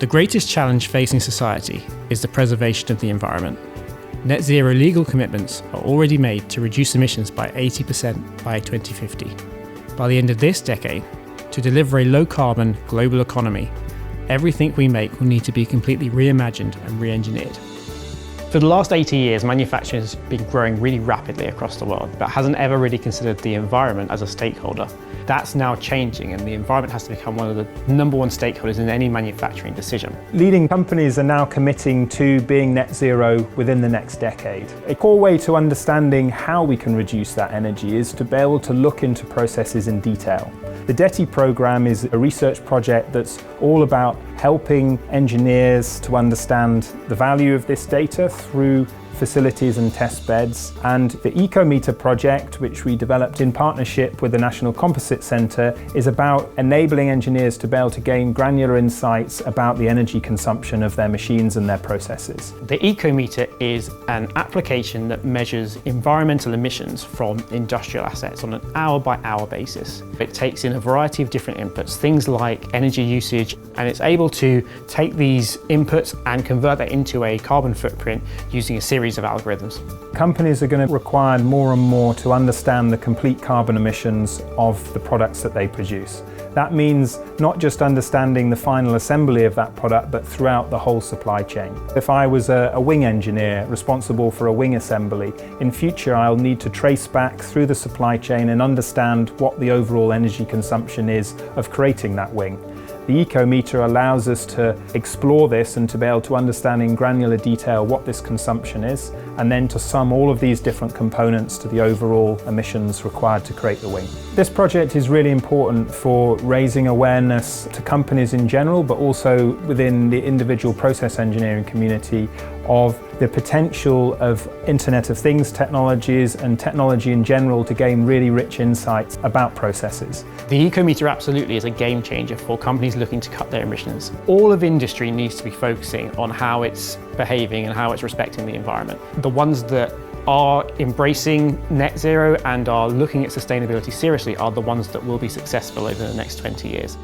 The greatest challenge facing society is the preservation of the environment. Net zero legal commitments are already made to reduce emissions by 80% by 2050. By the end of this decade, to deliver a low-carbon global economy, everything we make will need to be completely reimagined and re-engineered. For the last 80 years, manufacturing has been growing really rapidly across the world, but hasn't ever really considered the environment as a stakeholder. That's now changing, and the environment has to become one of the number one stakeholders in any manufacturing decision. Leading companies are now committing to being net zero within the next decade. A core way to understanding how we can reduce that energy is to be able to look into processes in detail. The DETI program is a research project that's all about helping engineers to understand the value of this data through facilities and test beds. And the EcoMeter project, which we developed in partnership with the National Composites Centre, is about enabling engineers to be able to gain granular insights about the energy consumption of their machines and their processes. The EcoMeter is an application that measures environmental emissions from industrial assets on an hour-by-hour basis. It takes in a variety of different inputs, things like energy usage, and it's able to take these inputs and convert that into a carbon footprint using a series of algorithms. Companies are going to require more and more to understand the complete carbon emissions of the products that they produce. That means not just understanding the final assembly of that product, but throughout the whole supply chain. If I was a wing engineer responsible for a wing assembly, in future I'll need to trace back through the supply chain and understand what the overall energy consumption is of creating that wing. The EcoMeter allows us to explore this and to be able to understand in granular detail what this consumption is, and then to sum all of these different components to the overall emissions required to create the wing. This project is really important for raising awareness to companies in general, but also within the individual process engineering community of the potential of Internet of Things technologies and technology in general to gain really rich insights about processes. The EcoMeter absolutely is a game changer for companies looking to cut their emissions. All of industry needs to be focusing on how it's behaving and how it's respecting the environment. The ones that are embracing net zero and are looking at sustainability seriously are the ones that will be successful over the next 20 years.